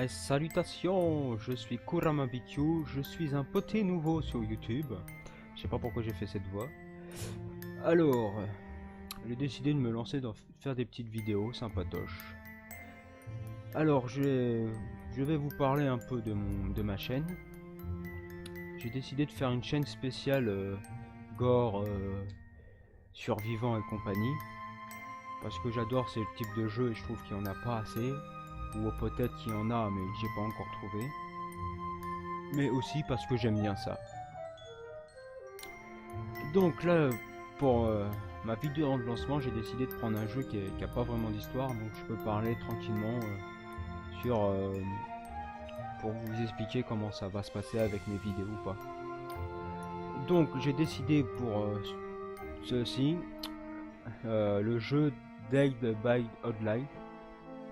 Salutations, je suis Kurama BQ, je suis un poté nouveau sur YouTube. Je sais pas pourquoi j'ai fait cette voix. Alors, j'ai décidé de me lancer dans faire des petites vidéos sympatoches. Alors, je vais vous parler un peu de ma chaîne. J'ai décidé de faire une chaîne spéciale gore, survivant et compagnie. Parce que j'adore ce type de jeu et je trouve qu'il n'y en a pas assez. Ou peut-être qu'il y en a mais que j'ai pas encore trouvé. Mais aussi parce que j'aime bien ça. Donc là, pour ma vidéo de lancement, j'ai décidé de prendre un jeu qui a pas vraiment d'histoire, donc je peux parler tranquillement pour vous expliquer comment ça va se passer avec mes vidéos ou pas. Donc j'ai décidé pour ceci, le jeu Dead by Daylight.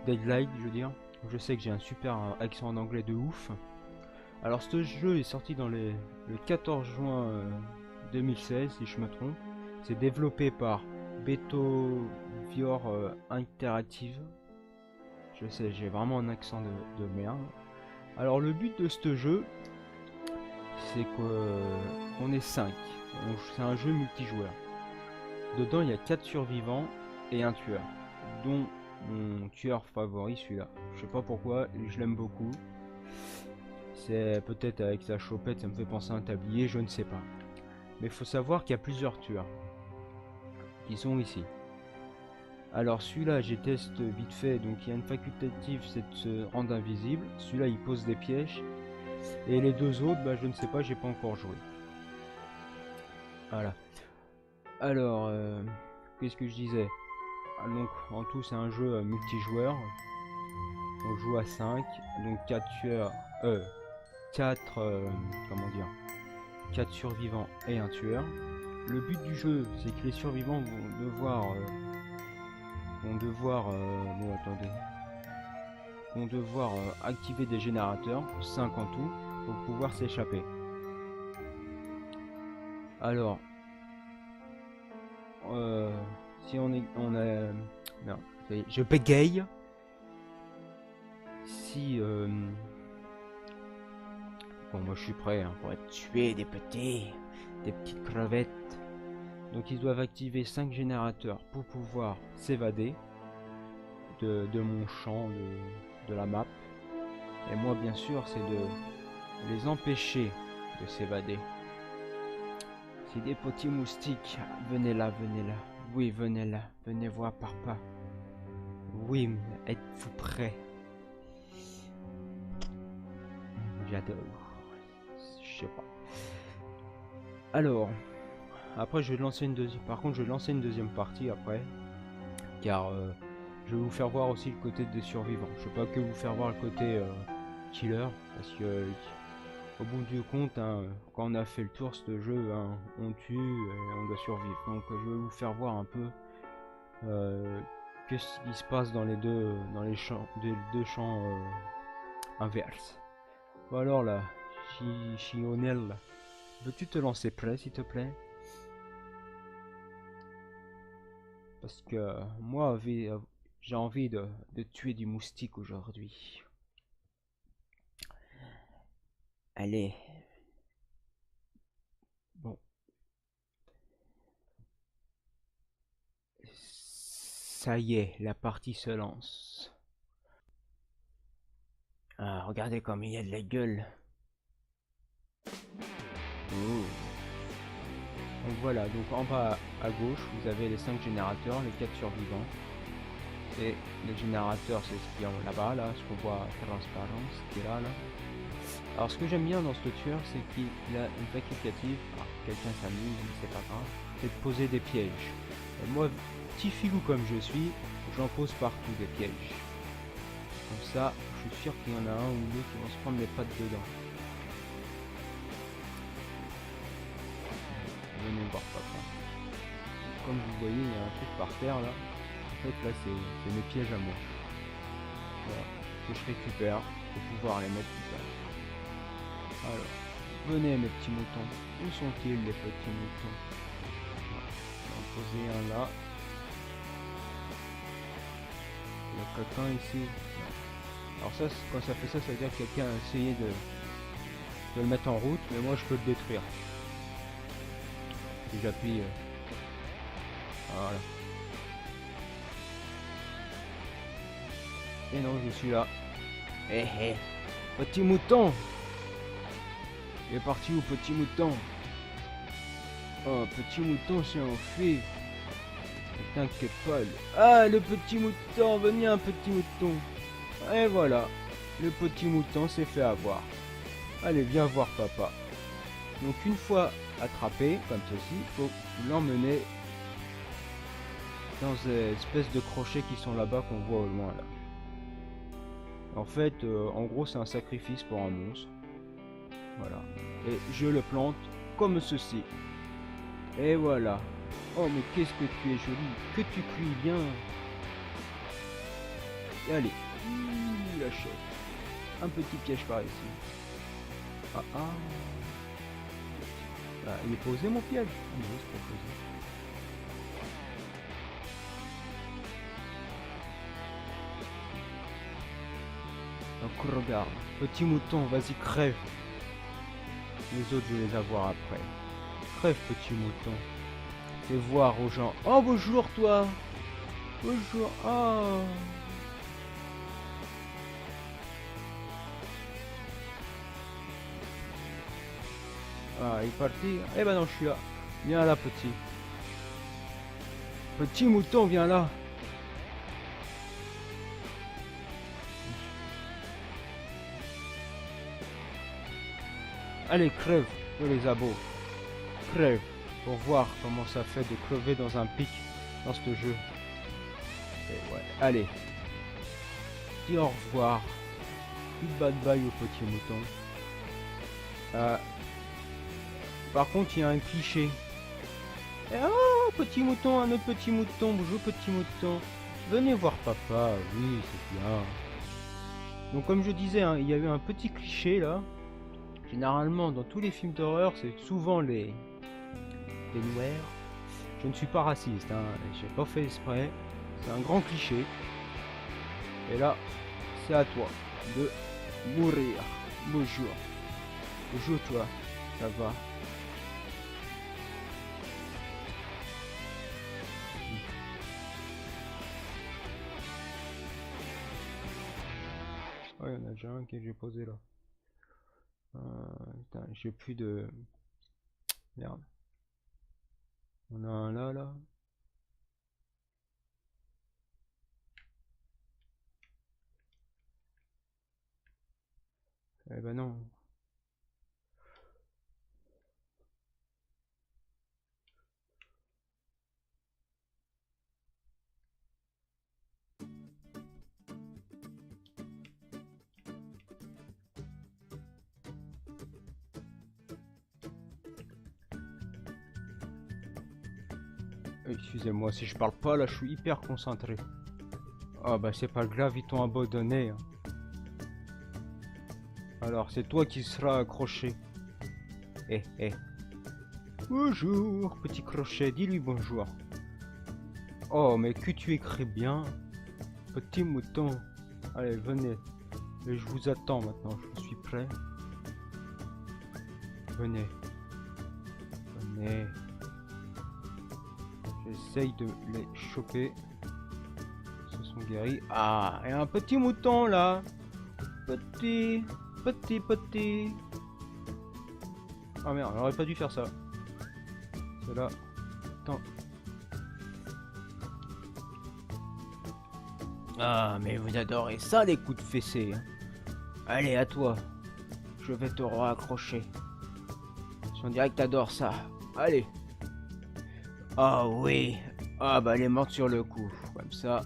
Deadlight, je veux dire. Je sais que j'ai un super accent en anglais de ouf. Alors ce jeu est sorti le 14 juin 2016 si je me trompe. C'est développé par Behavior Interactive. Je sais, j'ai vraiment un accent de merde. Alors le but de ce jeu, c'est qu'on est 5. C'est un jeu multijoueur. Dedans il y a 4 survivants et un tueur, dont mon tueur favori, celui-là. Je sais pas pourquoi, je l'aime beaucoup. C'est peut-être avec sa chopette, ça me fait penser à un tablier, je ne sais pas. Mais il faut savoir qu'il y a plusieurs tueurs qui sont ici. Alors celui-là, j'ai testé vite fait, donc il y a une facultative, c'est de se rendre invisible. Celui-là, il pose des pièges. Et les deux autres, bah, je ne sais pas, j'ai pas encore joué. Voilà. Alors, qu'est-ce que je disais? Donc en tout, c'est un jeu multijoueur. On joue à 5, donc 4 tueurs, 4, comment dire, 4 survivants et un tueur. Le but du jeu, c'est que les survivants vont devoir, bon attendez, vont devoir activer des générateurs, 5 en tout, pour pouvoir s'échapper. Alors, si on a, non, je bégaye. Si, bon, moi je suis prêt hein, pour être tué des petites crevettes. Donc ils doivent activer 5 générateurs pour pouvoir s'évader de mon champ de la map. Et moi bien sûr c'est de les empêcher de s'évader. C'est des petits moustiques. Venez là, venez là. Oui, venez là. Venez voir papa. Oui, êtes-vous prêts? J'adore. Je sais pas. Alors, après je vais lancer une deuxième. Par contre, je vais lancer une deuxième partie après, car je vais vous faire voir aussi le côté des survivants. Je vais pas que vous faire voir le côté killer, parce que au bout du compte, hein, quand on a fait le tour de ce jeu, hein, on tue et on doit survivre. Donc je vais vous faire voir un peu qu'est-ce qui se passe dans les deux champs inverses. Bon alors là, Chionel, veux-tu te lancer prêt s'il te plaît? Parce que moi j'ai envie de tuer du moustique aujourd'hui. Allez. Bon. Ça y est, la partie se lance. Ah, regardez comme il y a de la gueule. Oh. Donc voilà, donc en bas à gauche, vous avez les 5 générateurs, les 4 survivants. Et les générateurs, c'est ce qui est là-bas, là, ce qu'on voit transparence, qui est là. Alors ce que j'aime bien dans ce tueur, c'est qu'il a une facultative, quelqu'un s'amuse, c'est pas grave, c'est de poser des pièges. Et moi, petit filou comme je suis, j'en pose partout des pièges. Comme ça, je suis sûr qu'il y en a un ou deux qui vont se prendre les pattes dedans. Venez voir papa. Comme vous voyez, il y a un truc par terre là. En fait là c'est mes pièges à moi. Voilà. Que je récupère pour pouvoir les mettre tout ça. Alors, venez mes petits moutons. Où sont-ils les petits moutons? Voilà. On va en poser un là. Il y a quelqu'un ici. Non. Alors ça, quand ça fait ça, ça veut dire que quelqu'un a essayé de le mettre en route, mais moi je peux le détruire. Si j'appuie... voilà. Et non, je suis là. Eh eh, petit mouton! Il est parti où, petit mouton? Oh, petit mouton s'est enfui. Ne t'inquiète pas. Ah, le petit mouton, venez un petit mouton. Et voilà, le petit mouton s'est fait avoir. Allez, viens voir papa. Donc une fois attrapé, comme ceci, il faut l'emmener dans ces espèces de crochets qui sont là-bas qu'on voit au loin là. En fait, en gros, c'est un sacrifice pour un monstre. Voilà. Et je le plante comme ceci. Et voilà. Oh, mais qu'est-ce que tu es joli. Que tu cuis bien. Et allez. Lâche. Un petit piège par ici. Ah ah. Ah, il est posé mon piège. Ah, non, c'est pas posé. Donc regarde. Petit mouton, vas-y crève. Les autres, je vais les avoir après. Crève, petit mouton. Fais voir aux gens. Oh, bonjour, toi. Bonjour. Oh. Ah, il est parti. Eh ben non, je suis là. Viens là, petit. Petit mouton, viens là. Allez, crève, les abos. Crève. Pour voir comment ça fait de crever dans un pic dans ce jeu. Et ouais. Allez. Dis au revoir. Dis bye bye au petit mouton. Par contre, il y a un cliché. Oh, petit mouton, un autre petit mouton. Bonjour, petit mouton. Venez voir papa. Oui, c'est bien. Donc, comme je disais, hein, il y a eu un petit cliché là. Généralement, dans tous les films d'horreur, c'est souvent les noirs. Je ne suis pas raciste, hein. J'ai pas fait exprès. C'est un grand cliché. Et là, c'est à toi de mourir. Bonjour. Bonjour toi. Ça va? Oh, il y en a déjà un que j'ai posé là. Putain, j'ai plus de... Merde. On a un là, là. Eh ben non. Excusez-moi, si je parle pas là, je suis hyper concentré. Ah bah c'est pas grave, ils t'ont abandonné. Hein. Alors c'est toi qui seras accroché. Eh, eh. Bonjour, petit crochet, dis-lui bonjour. Oh, mais que tu écris bien. Petit mouton. Allez, venez. Et je vous attends maintenant, je suis prêt. Venez. Venez. J'essaye de les choper. Ils se sont guéris. Ah, et un petit mouton là. Petit. Ah merde, on aurait pas dû faire ça. C'est là. Attends. Ah, mais vous adorez ça, les coups de fessée. Hein. Allez, à toi. Je vais te raccrocher. On dirait que t'adores ça. Allez. Ah oui. Ah bah elle est morte sur le coup. Comme ça.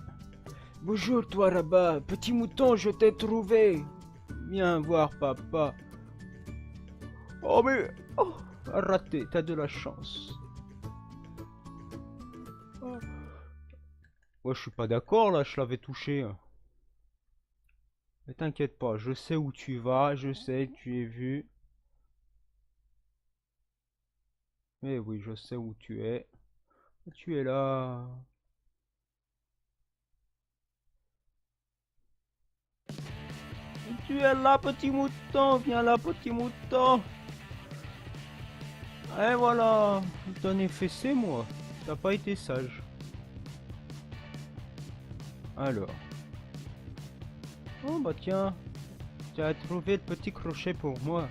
Bonjour toi là-bas. Petit mouton, je t'ai trouvé. Viens voir papa. Oh mais... Oh, raté, t'as de la chance. Oh. Ouais, je suis pas d'accord là, je l'avais touché. Mais t'inquiète pas, je sais où tu vas, je sais, tu es vu. Mais oui, je sais où tu es. Tu es là. Tu es là, petit mouton. Viens là, petit mouton. Et voilà. Je t'en ai fessé, moi. T'as pas été sage. Alors. Oh bah tiens. Tu as trouvé le petit crochet pour moi.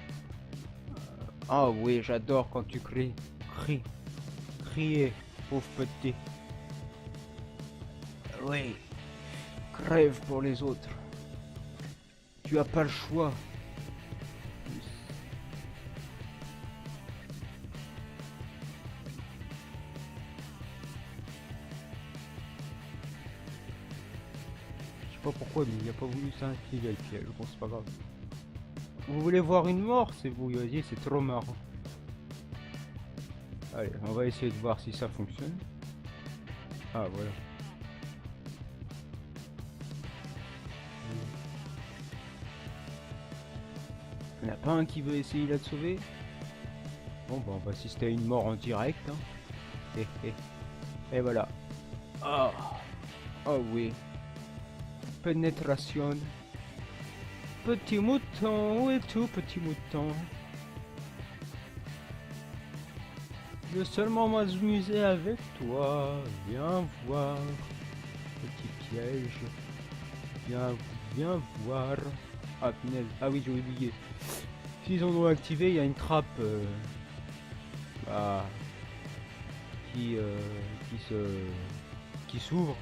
Ah oui, j'adore quand tu cries. Crie. Crier, pauvre petit. Oui. Crève pour les autres. Tu as pas le choix. Je sais pas pourquoi, mais il a pas voulu s'inscrire avec elle. Bon, c'est pas grave. Vous voulez voir une mort? C'est vous voyez, c'est trop marrant. Allez, on va essayer de voir si ça fonctionne. Ah, voilà. Il n'y en a pas un qui veut essayer là de sauver? Bon, bah, on va assister à une mort en direct. Hein. Et voilà. Ah, oh oui. Pénétration. Petit mouton, où es-tu, petit mouton? Je veux seulement m'amuser avec toi. Viens voir. Petit piège. Viens voir. Ah, punaise. Ah oui, j'ai oublié. S'ils ont activé, il y a une trappe bah, qui s'ouvre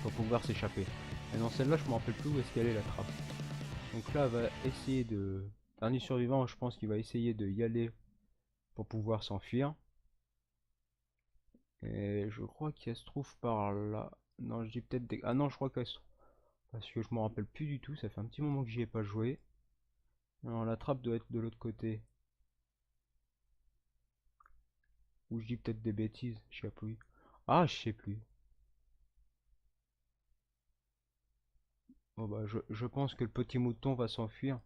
pour pouvoir s'échapper. Et dans celle-là, je me rappelle plus où est-ce qu'elle est la trappe. Donc là, elle va essayer de... Dernier survivant, je pense qu'il va essayer de y aller pour pouvoir s'enfuir. Et je crois qu'elle se trouve par là. Non, je dis peut-être des... Ah non, je crois qu'elle se... Parce que je me rappelle plus du tout, ça fait un petit moment que j'y ai pas joué. Alors la trappe doit être de l'autre côté. Ou je dis peut-être des bêtises, je sais plus. Ah, je sais plus. Bon bah je pense que le petit mouton va s'enfuir.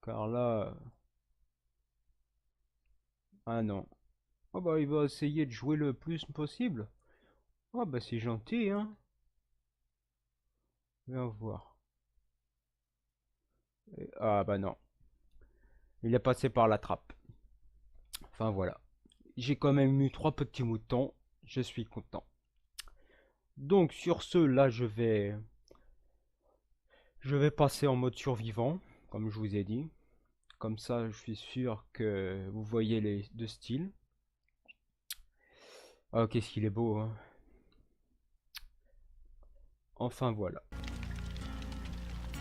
Car là... Ah non. Oh bah il va essayer de jouer le plus possible. Oh bah c'est gentil hein. Viens voir. Ah bah non. Il est passé par la trappe. Enfin voilà. J'ai quand même eu 3 petits moutons. Je suis content. Donc sur ce là je vais passer en mode survivant. Comme je vous ai dit. Comme ça je suis sûr que vous voyez les deux styles. Oh qu'est-ce qu'il est beau hein. Enfin voilà.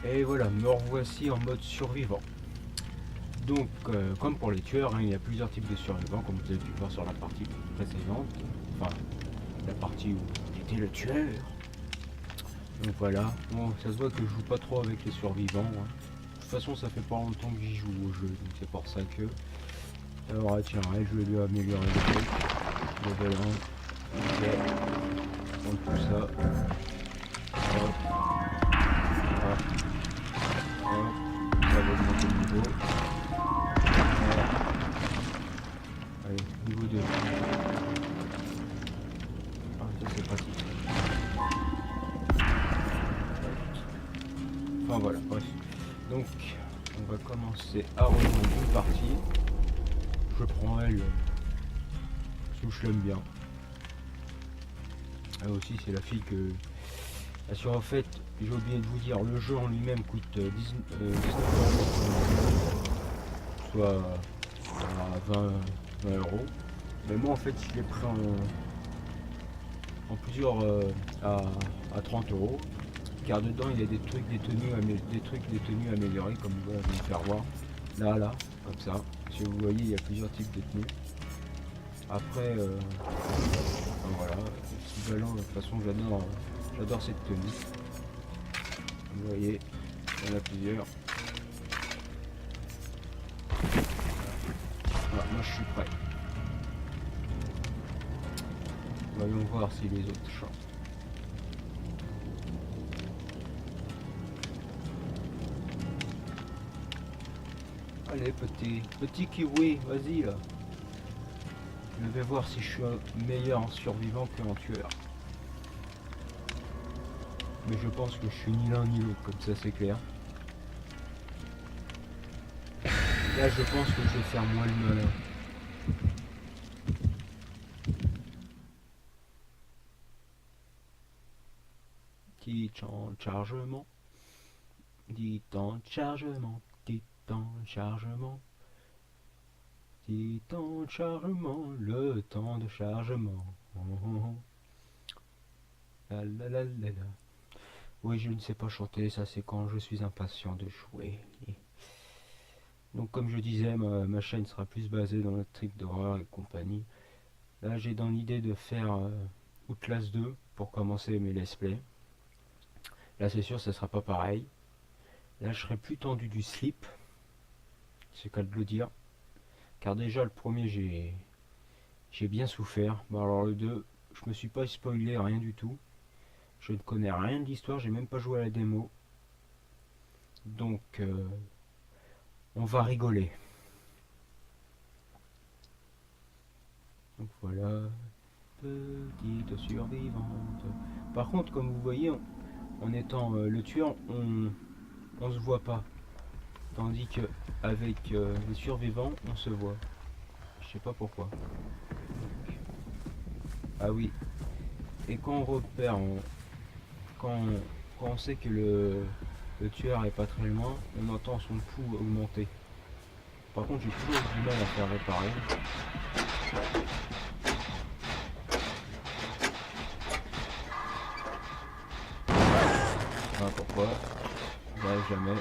Et voilà, me revoici en mode survivant. Donc, comme pour les tueurs, hein, il y a plusieurs types de survivants, comme vous avez pu voir sur la partie précédente. Enfin, la partie où j'étais le tueur. Donc voilà, bon, ça se voit que je joue pas trop avec les survivants. Hein. De toute façon, ça fait pas longtemps que j'y joue au jeu, donc c'est pour ça que... Alors, ah, tiens, je vais lui améliorer le truc. Level 1. Ok. Donc tout ça. Hop. Hop. Hop. Ça va augmenter le niveau. Allez, niveau 2. Ah, ça c'est pratique. Enfin voilà, bref. Donc, on va commencer à rejoindre une partie. Je prends elle, parce que je l'aime bien. Elle aussi, c'est la fille que... Parce qu'en fait, j'ai oublié de vous dire, le jeu en lui-même coûte 19 €, soit à 20 €. Mais moi, en fait, je l'ai pris en plusieurs à 30 €. Car dedans, il y a des trucs, des tenues améliorées, comme vous allez me faire voir. Là, comme ça. Si vous voyez, il y a plusieurs types de tenues. Après, voilà, équivalent, de toute façon, j'adore cette tenue. Vous voyez, il y en a plusieurs. Voilà, moi je suis prêt. Voyons voir si les autres chantent. Allez, petit kiwi, vas-y là. Je vais voir si je suis meilleur en survivant que en tueur. Mais je pense que je suis ni l'un ni l'autre, comme ça c'est clair. Là, je pense que je vais faire moins le malin. Petit temps de chargement. Petit temps de chargement. Petit temps de chargement. Petit temps de chargement. Le temps de chargement. Oh, oh, oh. La la la la la. Oui, je ne sais pas chanter, ça c'est quand je suis impatient de jouer. Donc comme je disais, ma chaîne sera plus basée dans le trip d'horreur et compagnie. Là j'ai dans l'idée de faire Outlast 2 pour commencer mes let's play. Là c'est sûr ça sera pas pareil. Là je serai plus tendu du slip, c'est qu'à de le dire. Car déjà le premier j'ai bien souffert. Bon alors le 2, je me suis pas spoilé rien du tout. Je ne connais rien de l'histoire, j'ai même pas joué à la démo. Donc on va rigoler. Donc voilà, petite survivante. Par contre, comme vous voyez, en étant le tueur, on se voit pas. Tandis que avec les survivants, on se voit. Je sais pas pourquoi. Ah oui. Et quand on repère, quand, quand on sait que le tueur est pas très loin, on entend son pouls augmenter. Par contre, j'ai toujours du mal à faire réparer. Ah, pourquoi? J'arrive jamais.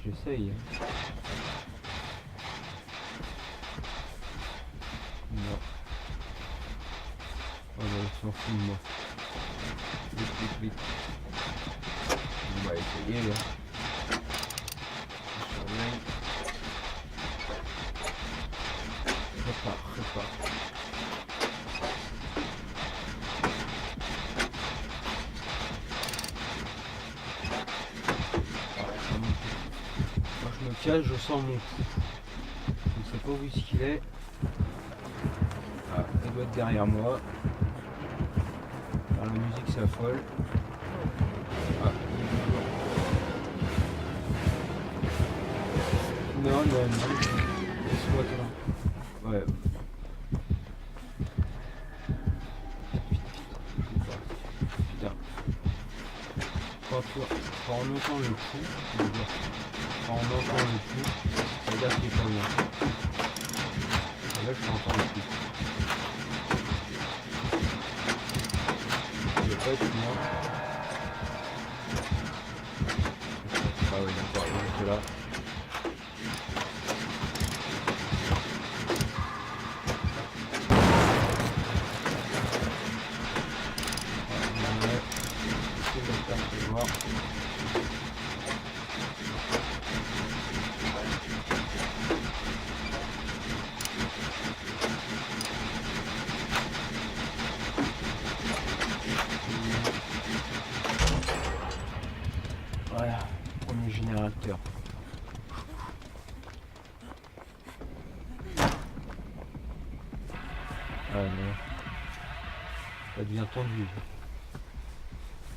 J'essaye. Non. Oh bah, il s'en fout de moi. Vite, vite, vite. On va essayer là. Répare. Quand je me cache, je sens mon coup. Je ne sais pas où est-ce qu'il est. Ah, il doit être derrière moi. Alors, la musique s'affole. Ah, il est toujours. Non, laisse-moi toi. Ouais. Putain. Quand on entend le coup, quand on entend le coup, ça veut dire qu'il est pas loin. Et là, je m'entends le coup. Il ne doit pas être loin. Ah oui, d'accord, il est là. Voilà, premier générateur. Ah non. Ça devient tendu.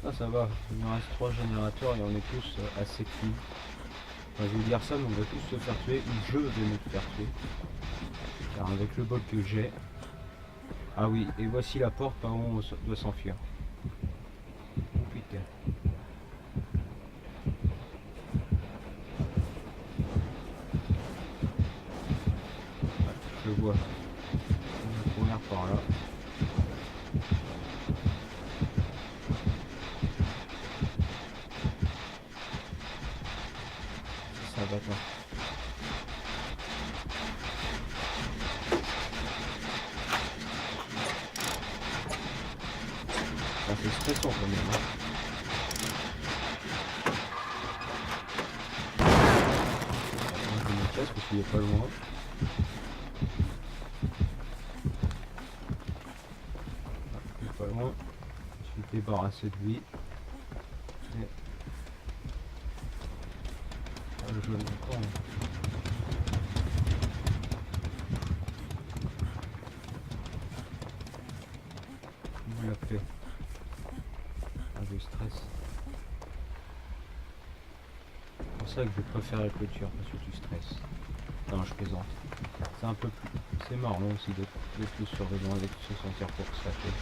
Ah ça va, il me reste 3 générateurs et on est tous assez clean. Enfin, je vais dire ça, mais on va tous se faire tuer, ou je vais me faire tuer. Car avec le bol que j'ai... Ah oui, et voici la porte par où on doit s'enfuir. Putain. Je vois. On va courir par là. Ça va pas. C'est stressant quand même. Hein. Je me casse parce qu'il est pas loin. Il est pas loin. Je suis débarrassé de lui. Et... Ah, le jeu est encore. On l'a fait. Ah, je stresse. ça que je préfère la clôture, parce que tu stresses. Non, je plaisante. C'est un peu plus... C'est marrant aussi d'être le surveillant avec se sentir pour se taper.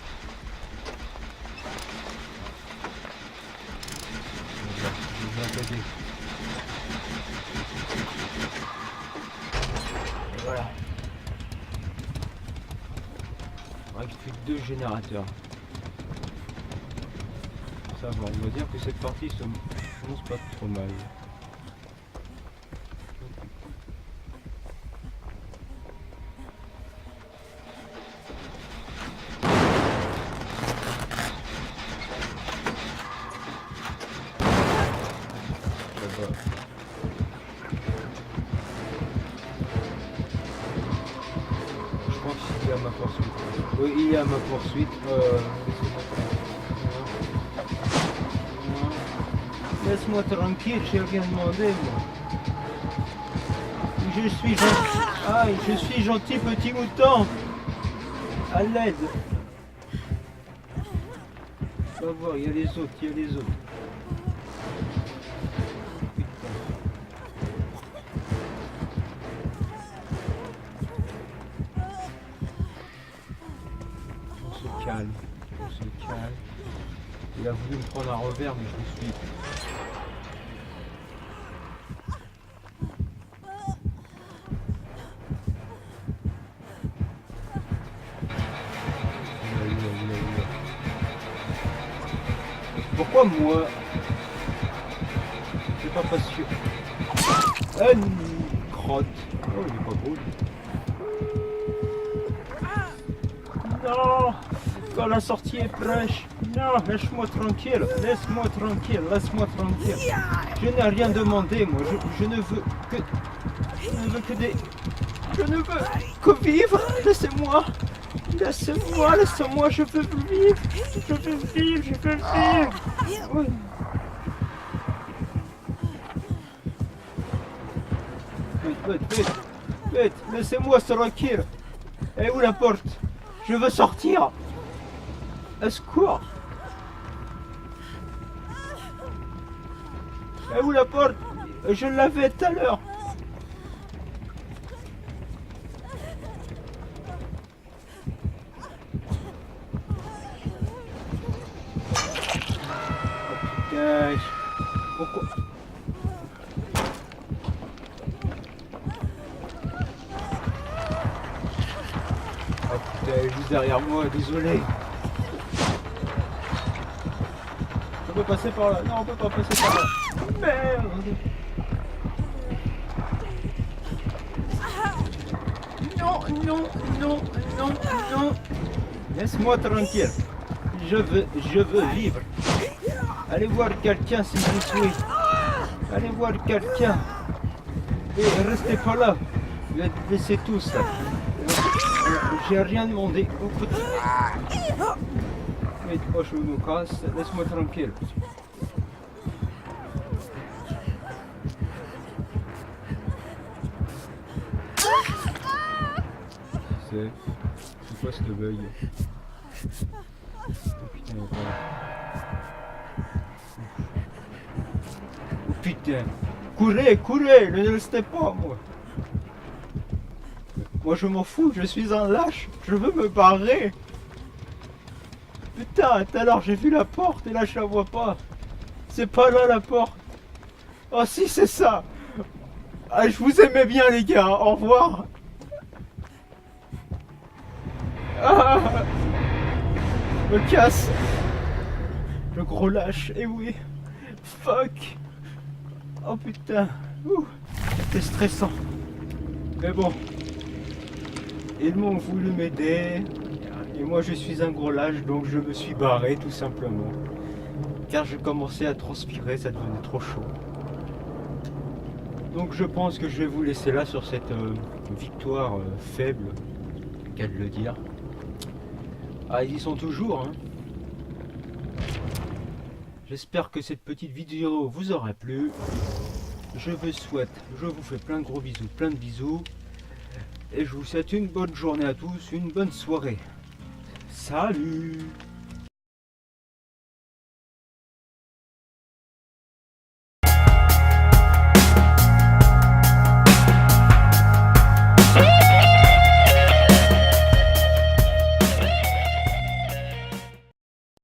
Je vais t'aider. Et voilà. Il reste plus que 2 générateurs. Ça va, on va dire que cette partie se commence pas trop mal. Je pense qu'il y a ma poursuite. Oui, il y a ma poursuite. Laisse-moi tranquille, j'ai rien demandé moi. Je suis gentil. Aïe, je suis gentil petit mouton. À l'aide. On va voir, il y a les autres, il y a les autres. On se calme, on se calme. Il a voulu me prendre un revers, mais je me suis... Pourquoi moi? C'est pas sûr. Une crotte. Oh, il est pas beau. Non! Quand la sortie est fraîche. Non, laisse-moi tranquille. Laisse-moi tranquille. Laisse-moi tranquille. Je n'ai rien demandé, moi. Je ne veux que... Je ne veux que des... Je ne veux que vivre. Laissez-moi. Laissez-moi, laissez-moi. Je veux vivre. Je veux vivre. Je veux vivre. Oui. Vite, laissez-moi tranquille. Et où la porte? Je veux sortir. Au secours. Et où la porte? Je l'avais tout à l'heure. Pourquoi? Oh putain, elle est juste derrière moi, désolé. On peut passer par là. Non, on peut pas passer par là. Merde. Non, non, non, non, non. Laisse-moi tranquille. Je veux vivre. Allez voir quelqu'un si vous souhaitez. Allez voir quelqu'un. Et restez pas là. Laissez tous là. J'ai rien demandé. Oh, mais oh, je me casse. Laisse-moi tranquille. C'est quoi ce bug? Oh putain, courez, courez, ne restez pas moi. Moi je m'en fous, je suis un lâche, je veux me barrer. Putain, tout à l'heure j'ai vu la porte et là je la vois pas. C'est pas là la porte. Oh si, c'est ça. Ah, je vous aimais bien les gars, au revoir. Ah, me casse. Le gros lâche, et oui. Fuck. Oh putain. C'était stressant. Mais bon. Ils m'ont voulu m'aider. Et moi je suis un gros lâche, donc je me suis barré tout simplement. Car je commençais à transpirer, ça devenait trop chaud. Donc je pense que je vais vous laisser là sur cette victoire faible, qu'à de le dire. Ah, ils y sont toujours, hein. J'espère que cette petite vidéo vous aura plu. Je vous fais plein de gros bisous, plein de bisous. Et je vous souhaite une bonne journée à tous, une bonne soirée. Salut!